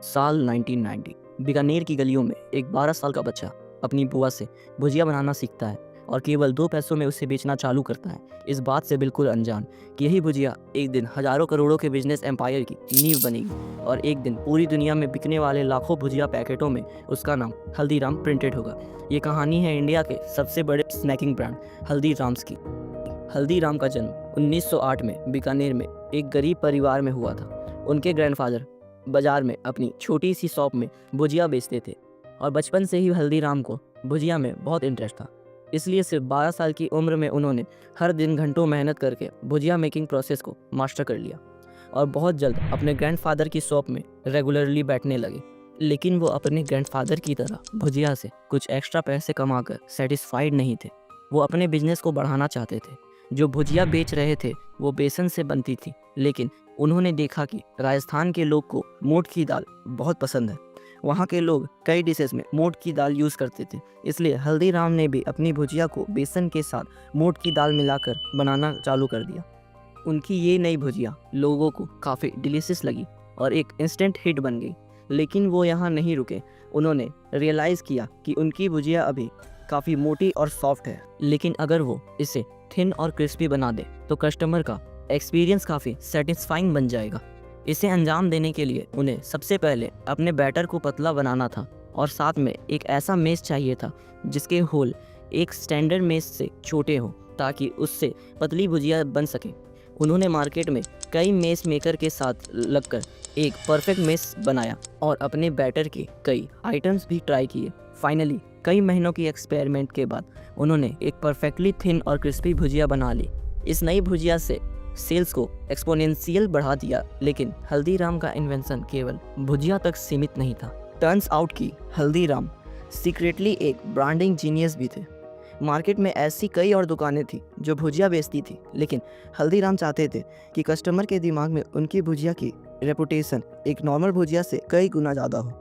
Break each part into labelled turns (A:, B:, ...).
A: साल 1990 बीकानेर की गलियों में एक 12 साल का बच्चा अपनी बुआ से भुजिया बनाना सीखता है और केवल 2 पैसों में उसे बेचना चालू करता है, इस बात से बिल्कुल अनजान कि यही भुजिया एक दिन हजारों करोड़ों के बिजनेस एम्पायर की नींव बनेगी और एक दिन पूरी दुनिया में बिकने वाले लाखों भुजिया पैकेटों में उसका नाम हल्दीराम प्रिंटेड होगा। ये कहानी है इंडिया के सबसे बड़े स्नैकिंग ब्रांड हल्दीराम्स की। हल्दीराम का जन्म 1908 में बीकानेर में एक गरीब परिवार में हुआ था। उनके ग्रैंडफादर बाजार में अपनी छोटी सी शॉप में भुजिया बेचते थे और बचपन से ही हल्दीराम को भुजिया में बहुत इंटरेस्ट था। इसलिए सिर्फ 12 साल की उम्र में उन्होंने हर दिन घंटों मेहनत करके भुजिया मेकिंग प्रोसेस को मास्टर कर लिया और बहुत जल्द अपने ग्रैंडफादर की शॉप में रेगुलरली बैठने लगे। लेकिन वो अपने ग्रैंडफादर की तरह भुजिया से कुछ एक्स्ट्रा पैसे कमाकर सेटिस्फाइड नहीं थे। वो अपने बिजनेस को बढ़ाना चाहते थे। जो भुजिया बेच रहे थे वो बेसन से बनती थी, लेकिन उन्होंने देखा कि राजस्थान के लोग को मोठ की दाल बहुत पसंद है। वहाँ के लोग कई डिशेस में मोठ की दाल यूज़ करते थे, इसलिए हल्दीराम ने भी अपनी भुजिया को बेसन के साथ मोठ की दाल मिलाकर बनाना चालू कर दिया। उनकी ये नई भुजिया लोगों को काफ़ी डिलीशियस लगी और एक इंस्टेंट हिट बन गई। लेकिन वो यहाँ नहीं रुके। उन्होंने रियलाइज़ किया कि उनकी भुजिया अभी काफ़ी मोटी और सॉफ्ट है, लेकिन अगर वो इसे थिन और क्रिस्पी बना दे तो कस्टमर का एक्सपीरियंस काफ़ी सेटिस्फाइंग बन जाएगा। इसे अंजाम देने के लिए उन्हें सबसे पहले अपने बैटर को पतला बनाना था और साथ में एक ऐसा मेस चाहिए था जिसके होल एक स्टैंडर्ड मेस से छोटे हों ताकि उससे पतली भुजिया बन सके। उन्होंने मार्केट में कई मेस मेकर के साथ लगकर एक परफेक्ट मेस बनाया और अपने बैटर के कई आइटम्स भी ट्राई किए। फाइनली कई महीनों की एक्सपेरिमेंट के बाद उन्होंने एक परफेक्टली थिन और क्रिस्पी भुजिया बना ली। इस नई भुजिया से सेल्स को एक्सपोनेंशियल बढ़ा दिया, लेकिन हल्दीराम का इन्वेंशन केवल भुजिया तक सीमित नहीं था। टर्न्स आउट कि हल्दीराम सीक्रेटली एक ब्रांडिंग जीनियस भी थे। मार्केट में ऐसी कई और दुकानें थी जो भुजिया बेचती थी, लेकिन हल्दीराम चाहते थे कि कस्टमर के दिमाग में उनकी भुजिया की रेपुटेशन एक नॉर्मल भुजिया से कई गुना ज़्यादा हो।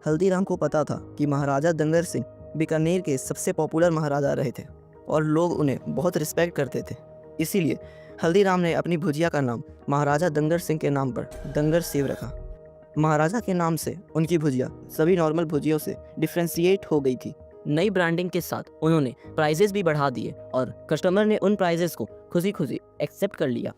A: हल्दीराम को पता था कि महाराजा दंगर सिंह बीकानेर के सबसे पॉपुलर महाराजा रहे थे और लोग उन्हें बहुत रिस्पेक्ट करते थे। इसीलिए हल्दीराम ने अपनी भुजिया का नाम महाराजा दंगर सिंह के नाम पर दंगर सेव रखा। महाराजा के नाम से उनकी भुजिया सभी नॉर्मल भुजियों से डिफ्रेंशिएट हो गई थी। नई ब्रांडिंग के साथ उन्होंने प्राइजेस भी बढ़ा दिए और कस्टमर ने उन प्राइजेस को खुशी खुशी एक्सेप्ट कर लिया।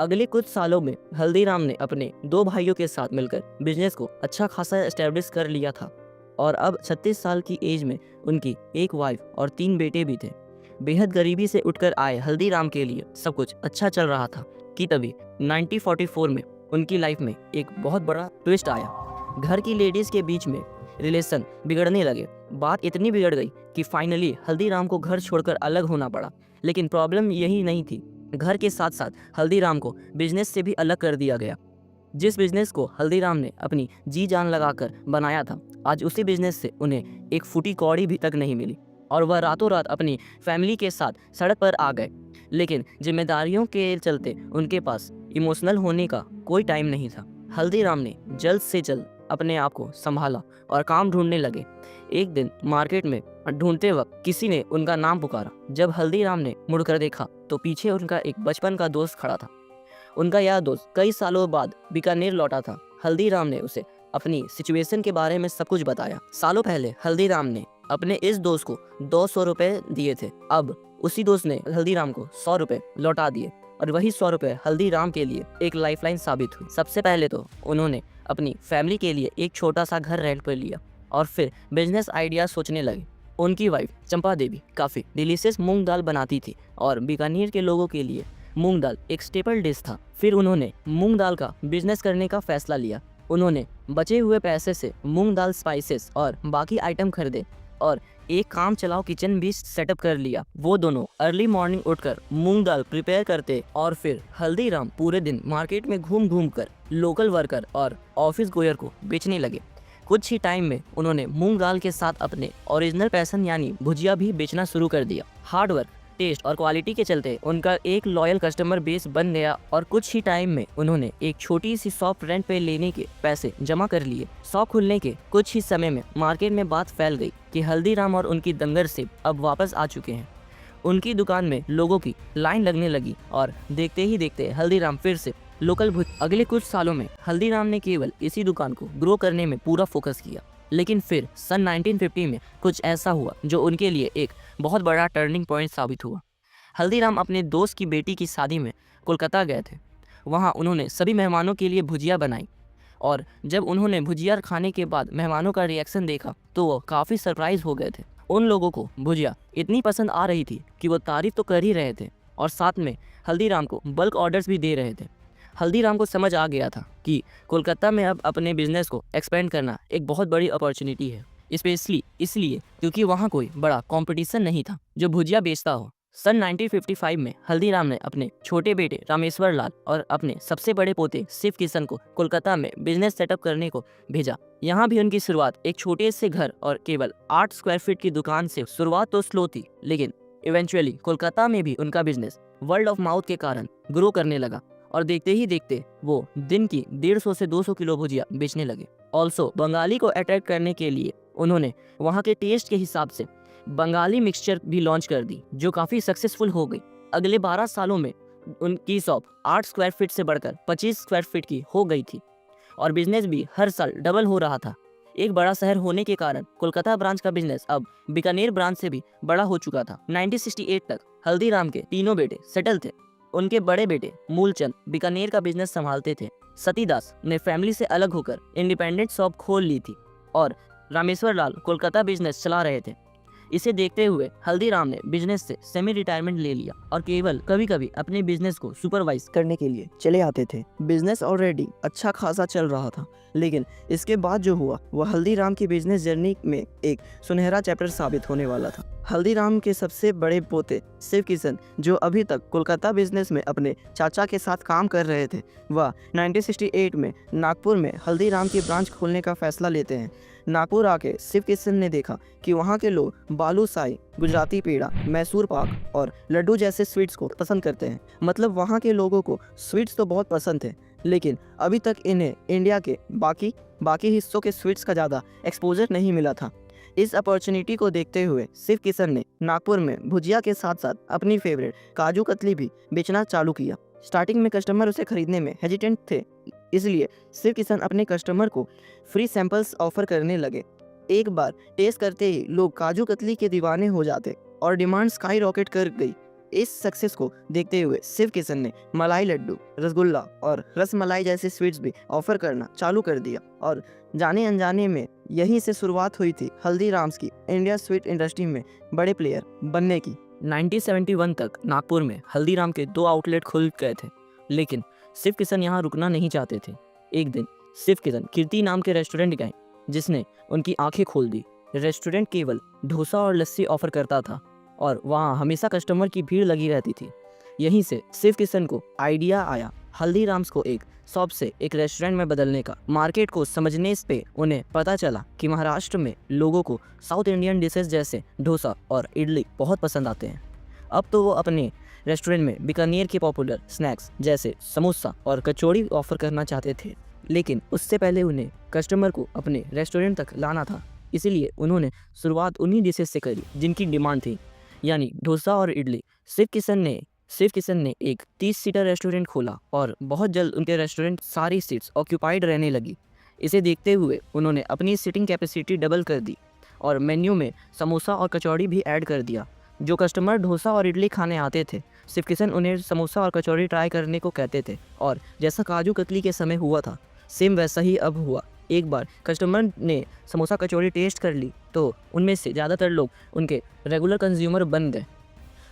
A: अगले कुछ सालों में हल्दीराम ने अपने 2 भाइयों के साथ मिलकर बिजनेस को अच्छा खासा एस्टेब्लिश कर लिया था और अब 36 साल की एज में उनकी एक वाइफ और 3 बेटे भी थे। बेहद गरीबी से उठकर आए हल्दीराम के लिए सब कुछ अच्छा चल रहा था कि तभी 1944 में उनकी लाइफ में एक बहुत बड़ा ट्विस्ट आया। घर की लेडीज के बीच में रिलेशन बिगड़ने लगे। बात इतनी बिगड़ गई कि फाइनली हल्दीराम को घर छोड़कर अलग होना पड़ा। लेकिन प्रॉब्लम यही नहीं थी, घर के साथ साथ हल्दीराम को बिजनेस से भी अलग कर दिया गया। जिस बिजनेस को हल्दीराम ने अपनी जी जान लगाकर बनाया था, आज उसी बिजनेस से उन्हें एक फूटी कौड़ी भी तक नहीं मिली और वह रातों रात अपनी फैमिली के साथ सड़क पर आ गए। लेकिन जिम्मेदारियों के चलते उनके पास इमोशनल होने का कोई टाइम नहीं था। हल्दीराम ने जल्द से जल्द अपने आप को संभाला और काम ढूंढने लगे। एक दिन मार्केट में ढूंढते वक्त किसी ने उनका नाम पुकारा। जब हल्दीराम ने मुड़कर देखा तो पीछे उनका एक बचपन का दोस्त खड़ा था। उनका यह दोस्त कई सालों बाद बीकानेर लौटा था। हल्दीराम ने उसे अपनी सिचुएशन के बारे में सब कुछ बताया। सालों पहले हल्दीराम ने अपने इस दोस्त को 200 रुपए दिए थे। अब उसी दोस्त ने हल्दीराम को 100 रुपए लौटा दिए और वही 100 रुपए हल्दीराम के लिए एक लाइफलाइन साबित हुई। सबसे पहले तो उन्होंने अपनी फैमिली के लिए एक छोटा सा घर रेंट पर लिया और फिर बिजनेस आइडिया सोचने लगे। उनकी वाइफ चंपा देवी काफ़ी डिलीशियस मूंग दाल बनाती थी और बीकानेर के लोगों के लिए मूंग दाल एक स्टेपल डिश था। फिर उन्होंने मूंग दाल का बिजनेस करने का फैसला लिया। उन्होंने बचे हुए पैसे से मूंग दाल स्पाइसेस और बाकी आइटम खरीदे और एक काम चलाओ किचन भी सेटअप कर लिया। वो दोनों अर्ली मॉर्निंग उठकर मूंग दाल प्रिपेयर करते और फिर हल्दीराम पूरे दिन मार्केट में घूम घूम कर लोकल वर्कर और ऑफिस गोयर को बेचने लगे। कुछ ही टाइम में उन्होंने मूंग दाल के साथ अपने ओरिजिनल पैशन यानी भुजिया भी बेचना शुरू कर दिया। हार्ड वर्क, टेस्ट और क्वालिटी के चलते उनका एक लॉयल कस्टमर बेस बन गया और कुछ ही टाइम में उन्होंने एक छोटी सी शॉप रेंट पे लेने के पैसे जमा कर लिए। शॉप खुलने के कुछ ही समय में मार्केट में बात फैल गई कि हल्दीराम और उनकी दंगर सेव अब वापस आ चुके हैं। उनकी दुकान में लोगों की लाइन लगने लगी और देखते ही देखते हल्दीराम फिर से लोकल। अगले कुछ सालों में हल्दीराम ने केवल इसी दुकान को ग्रो करने में पूरा फोकस किया, लेकिन फिर सन 1950 में कुछ ऐसा हुआ जो उनके लिए एक बहुत बड़ा टर्निंग पॉइंट साबित हुआ। हल्दीराम अपने दोस्त की बेटी की शादी में कोलकाता गए थे। वहाँ उन्होंने सभी मेहमानों के लिए भुजिया बनाई और जब उन्होंने भुजिया खाने के बाद मेहमानों का रिएक्शन देखा तो वो काफ़ी सरप्राइज हो गए थे। उन लोगों को भुजिया इतनी पसंद आ रही थी कि वो तारीफ तो कर ही रहे थे और साथ में हल्दीराम को बल्क ऑर्डर्स भी दे रहे थे। हल्दीराम को समझ आ गया था कि कोलकाता में अब अपने बिजनेस को एक्सपेंड करना एक बहुत बड़ी अपॉर्चुनिटी है, स्पेशली इसलिए क्योंकि वहाँ कोई बड़ा कंपटीशन नहीं था जो भुजिया बेचता हो। सन 1955 में हल्दीराम ने अपने छोटे बेटे रामेश्वर लाल और अपने सबसे बड़े पोते शिव किशन को कोलकाता में बिजनेस सेटअप करने को भेजा। यहाँ भी उनकी शुरुआत एक छोटे से घर और केवल 8 स्क्वायर फीट की दुकान से। शुरुआत तो स्लो थी, लेकिन इवेंचुअली कोलकाता में भी उनका बिजनेस वर्ल्ड ऑफ माउथ के कारण ग्रो करने लगा और देखते ही देखते वो दिन की 150 से 200 किलो भुजिया बेचने लगे। ऑल्सो बंगाली को अट्रैक्ट करने के लिए उन्होंने वहाँ के टेस्ट के हिसाब से बंगाली मिक्सचर भी लॉन्च कर दी, जो काफ़ी सक्सेसफुल हो गई। अगले 12 सालों में उनकी शॉप 8 स्क्वायर फीट से बढ़कर 25 स्क्वायर फीट की हो गई थी और बिजनेस भी हर साल डबल हो रहा था। एक बड़ा शहर होने के कारण कोलकाता ब्रांच का बिजनेस अब बीकानेर ब्रांच से भी बड़ा हो चुका था। 1968 तक हल्दीराम के तीनों बेटे सेटल थे। उनके बड़े बेटे मूलचंद बीकानेर का बिजनेस संभालते थे। सतीदास ने फैमिली से अलग होकर इंडिपेंडेंट शॉप खोल ली थी और रामेश्वर लाल कोलकाता बिजनेस चला रहे थे। इसे देखते हुए हल्दीराम ने बिजनेस से सेमी रिटायरमेंट ले लिया और केवल कभी कभी अपने बिजनेस को सुपरवाइज करने के लिए चले आते थे। बिजनेस ऑलरेडी अच्छा खासा चल रहा था, लेकिन इसके बाद जो हुआ वह हल्दीराम की बिजनेस जर्नी में एक सुनहरा चैप्टर साबित होने वाला था। हल्दीराम के सबसे बड़े पोते शिव किशन, जो अभी तक कोलकाता बिजनेस में अपने चाचा के साथ काम कर रहे थे, वह 1968 में नागपुर में हल्दीराम की ब्रांच खोलने का फैसला लेते हैं। नागपुर आके शिव किशन ने देखा कि वहाँ के लोग बालूशाही, गुजराती पेड़ा, मैसूर पाक और लड्डू जैसे स्वीट्स को पसंद करते हैं। मतलब वहाँ के लोगों को स्वीट्स तो बहुत पसंद थे, लेकिन अभी तक इन्हें इंडिया के बाकी हिस्सों के स्वीट्स का ज़्यादा एक्सपोजर नहीं मिला था। इस अपॉर्चुनिटी को देखते हुए शिव किशन ने नागपुर में भुजिया के साथ साथ अपनी फेवरेट काजू कतली भी बेचना चालू किया। स्टार्टिंग में कस्टमर उसे खरीदने में हेजिटेंट थे, इसलिए शिव किशन अपने कस्टमर को फ्री सैंपल्स ऑफर करने लगे। एक बार टेस्ट करते ही लोग काजू कतली के दीवाने हो जाते और डिमांड स्काई रॉकेट कर गई। इस सक्सेस को देखते हुए शिव किशन ने मलाई लड्डू, रसगुल्ला और रसमलाई जैसे स्वीट्स भी ऑफर करना चालू कर दिया और जाने अनजाने में यहीं से शुरुआत हुई थी हल्दीराम्स की इंडिया स्वीट इंडस्ट्री में बड़े प्लेयर बनने की। 1971 तक नागपुर में हल्दीराम के 2 आउटलेट खुल गए थे, लेकिन शिव किशन यहाँ रुकना नहीं चाहते थे। एक दिन शिव किशन कीर्ति नाम के रेस्टोरेंट गए, जिसने उनकी आंखें खोल दी। रेस्टोरेंट केवल डोसा और लस्सी ऑफर करता था और वहाँ हमेशा कस्टमर की भीड़ लगी रहती थी। यहीं से शिव किशन को आइडिया आया हल्दीराम्स को एक शॉप से एक रेस्टोरेंट में बदलने का। मार्केट को समझने से उन्हें पता चला कि महाराष्ट्र में लोगों को साउथ इंडियन डिशेस जैसे डोसा और इडली बहुत पसंद आते हैं। अब तो वो अपने रेस्टोरेंट में बीकानेर के पॉपुलर स्नैक्स जैसे समोसा और कचौड़ी ऑफर करना चाहते थे, लेकिन उससे पहले उन्हें कस्टमर को अपने रेस्टोरेंट तक लाना था। इसीलिए उन्होंने शुरुआत उन्हीं डिशेस से करी जिनकी डिमांड थी, यानी डोसा और इडली। शिव किशन ने एक 30 सीटर रेस्टोरेंट खोला और बहुत जल्द उनके रेस्टोरेंट सारी सीट्स ऑक्यूपाइड रहने लगी। इसे देखते हुए उन्होंने अपनी सीटिंग कैपेसिटी डबल कर दी और मेन्यू में समोसा और कचौड़ी भी ऐड कर दिया। जो कस्टमर डोसा और इडली खाने आते थे, शिव किशन उन्हें समोसा और कचौड़ी ट्राई करने को कहते थे और जैसा काजू कतली के समय हुआ था, सेम वैसा ही अब हुआ। एक बार कस्टमर ने समोसा कचौड़ी टेस्ट कर ली तो उनमें से ज़्यादातर लोग उनके रेगुलर कंज्यूमर बन गए।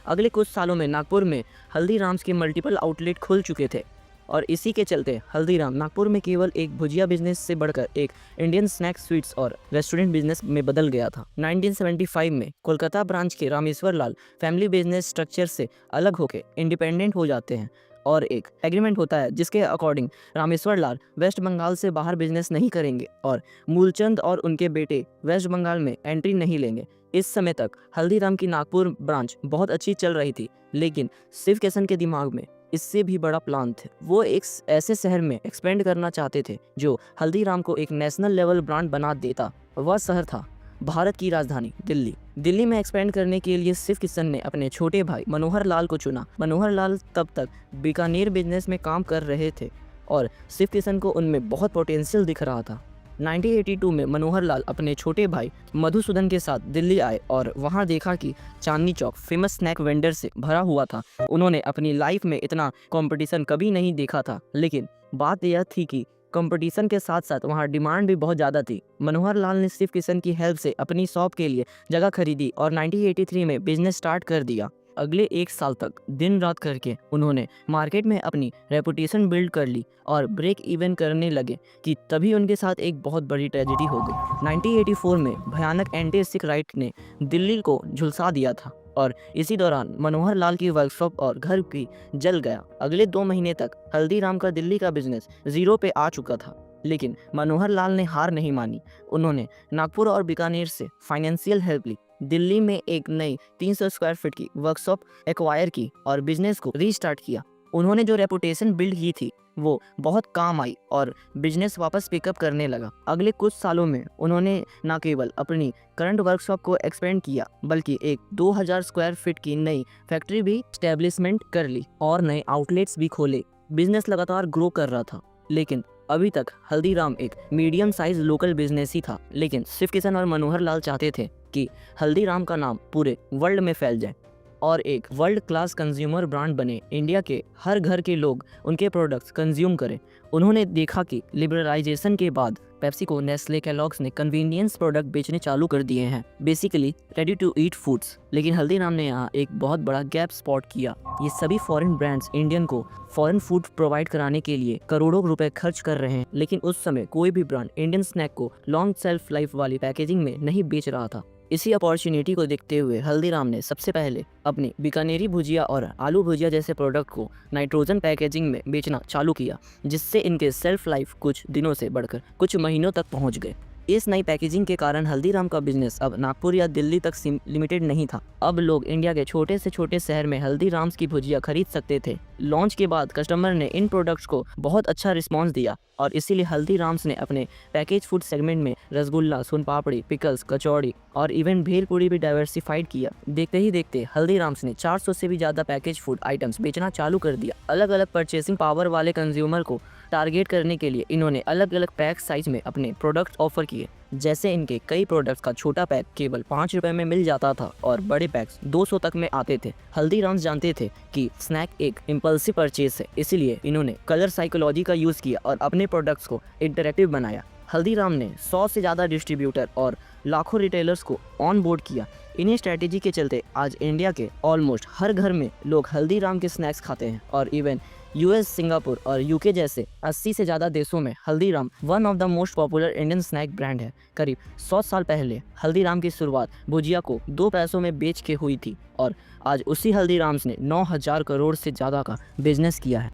A: अगले कुछ सालों में नागपुर में हल्दीराम्स के मल्टीपल आउटलेट खुल चुके थे और इसी के चलते हल्दीराम नागपुर में केवल एक भुजिया बिजनेस से बढ़कर एक इंडियन स्नैक्स, स्वीट्स और रेस्टोरेंट बिजनेस में बदल गया था। 1975 में कोलकाता ब्रांच के रामेश्वर लाल फैमिली बिजनेस स्ट्रक्चर से अलग होकर इंडिपेंडेंट हो जाते हैं और एक एग्रीमेंट होता है जिसके अकॉर्डिंग रामेश्वर लाल वेस्ट बंगाल से बाहर बिजनेस नहीं करेंगे और मूलचंद और उनके बेटे वेस्ट बंगाल में एंट्री नहीं लेंगे। इस समय तक हल्दीराम की नागपुर ब्रांच बहुत अच्छी चल रही थी, लेकिन शिव किशन के दिमाग में इससे भी बड़ा प्लान थे। वो एक ऐसे शहर में एक्सपेंड करना चाहते थे जो हल्दीराम को एक नेशनल लेवल ब्रांड बना देता। वह शहर था भारत की राजधानी दिल्ली। दिल्ली में एक्सपेंड करने के लिए शिव किशन ने अपने छोटे भाई मनोहर लाल को चुना। मनोहर लाल तब तक बीकानेर बिजनेस में काम कर रहे थे और शिव किशन को उनमें बहुत पोटेंशियल दिख रहा था। 1982 में मनोहर लाल अपने छोटे भाई मधुसूदन के साथ दिल्ली आए और वहां देखा कि Chandni Chowk famous snack vendor से भरा हुआ था। उन्होंने अपनी लाइफ में इतना कंपटीशन कभी नहीं देखा था, लेकिन बात यह थी कि कंपटीशन के साथ साथ वहाँ डिमांड भी बहुत ज़्यादा थी। मनोहर लाल ने शिव किशन की हेल्प से अपनी शॉप के लिए जगह खरीदी और 1983 में बिजनेस स्टार्ट कर दिया। अगले 1 साल तक दिन रात करके उन्होंने मार्केट में अपनी रेपुटेशन बिल्ड कर ली और ब्रेक इवन करने लगे कि तभी उनके साथ एक बहुत बड़ी ट्रेजेडी हो गई। 1984 में भयानक एंटी सिख राइट ने दिल्ली को झुलसा दिया था और इसी दौरान मनोहर लाल की वर्कशॉप और घर भी जल गया। अगले 2 महीने तक हल्दीराम का दिल्ली का बिजनेस जीरो पे आ चुका था, लेकिन मनोहर लाल ने हार नहीं मानी। उन्होंने नागपुर और बीकानेर से फाइनेंशियल हेल्प ली, दिल्ली में एक नई 300 स्क्वायर फीट की वर्कशॉप एक्वायर की और बिजनेस को रीस्टार्ट किया। उन्होंने जो रेपुटेशन बिल्ड की थी वो बहुत काम आई और बिजनेस वापस पिकअप करने लगा। अगले कुछ सालों में उन्होंने न केवल अपनी करंट वर्कशॉप को एक्सपेंड किया, बल्कि एक 2000 स्क्वायर फीट की नई फैक्ट्री भी स्टैब्लिशमेंट कर ली और नए आउटलेट्स भी खोले। बिजनेस लगातार ग्रो कर रहा था, लेकिन अभी तक हल्दीराम एक मीडियम साइज लोकल बिजनेस ही था। लेकिन शिव किशन और मनोहर लाल चाहते थे कि हल्दीराम का नाम पूरे वर्ल्ड में फैल जाए और एक वर्ल्ड क्लास कंज्यूमर ब्रांड बने। इंडिया के हर घर के लोग उनके प्रोडक्ट्स कंज्यूम करें। उन्होंने देखा कि लिबरलाइजेशन के बाद पेप्सिको, नेस्ले, केलॉग्स ने कन्वीनियंस प्रोडक्ट बेचने चालू कर दिए हैं, basically ready to eat foods. लेकिन हल्दीराम ने यहाँ एक बहुत बड़ा गैप स्पॉट किया। ये सभी फॉरेन ब्रांड्स इंडियन को फॉरेन फूड प्रोवाइड कराने के लिए करोड़ों रुपए खर्च कर रहे हैं, लेकिन उस समय कोई भी ब्रांड इंडियन स्नैक को लॉन्ग शेल्फ लाइफ वाली पैकेजिंग में नहीं बेच रहा था। इसी अपॉर्चुनिटी को देखते हुए हल्दीराम ने सबसे पहले अपनी बीकानेरी भुजिया और आलू भुजिया जैसे प्रोडक्ट को नाइट्रोजन पैकेजिंग में बेचना चालू किया, जिससे इनके सेल्फ लाइफ कुछ दिनों से बढ़कर कुछ महीनों तक पहुंच गए। इस नई पैकेजिंग के कारण हल्दीराम का बिजनेस अब नागपुर या दिल्ली तक लिमिटेड नहीं था। अब लोग इंडिया के छोटे से छोटे शहर में हल्दीराम्स की भुजिया खरीद सकते थे। लॉन्च के बाद कस्टमर ने इन प्रोडक्ट्स को बहुत अच्छा रिस्पांस दिया और इसीलिए हल्दीराम्स ने अपने पैकेज फूड सेगमेंट में रसगुल्ला, सोन पापड़ी, पिकल्स, कचौड़ी और इवन भेलपूरी भी डाइवर्सिफाइड किया। देखते ही देखते हल्दीराम्स ने 400 से भी ज़्यादा पैकेज फूड आइटम्स बेचना चालू कर दिया। अलग अलग परचेसिंग पावर वाले कंज्यूमर को टारगेट करने के लिए इन्होंने अलग अलग पैक साइज में अपने प्रोडक्ट्स ऑफर किए। जैसे इनके कई प्रोडक्ट्स का छोटा पैक केवल 5 रुपए में मिल जाता था और बड़े पैक्स 200 तक में आते थे। हल्दीराम्स जानते थे कि स्नैक एक इम्पल्सिव परचेज है, इसलिए इन्होंने कलर साइकोलॉजी का यूज़ किया और अपने प्रोडक्ट्स को इंटरैक्टिव बनाया। हल्दीराम ने 100 से ज़्यादा डिस्ट्रीब्यूटर और लाखों रिटेलर्स को ऑन बोर्ड किया। इन्हीं स्ट्रैटेजी के चलते आज इंडिया के ऑलमोस्ट हर घर में लोग हल्दीराम के स्नैक्स खाते हैं और इवन यूएस, सिंगापुर और यूके जैसे 80 से ज़्यादा देशों में Haldiram one of the most popular Indian snack brand है। करीब 100 साल पहले हल्दीराम की शुरुआत भुजिया को 2 पैसों में बेच के हुई थी और आज उसी हल्दीराम्स ने 9000 करोड़ से ज़्यादा का बिजनेस किया है।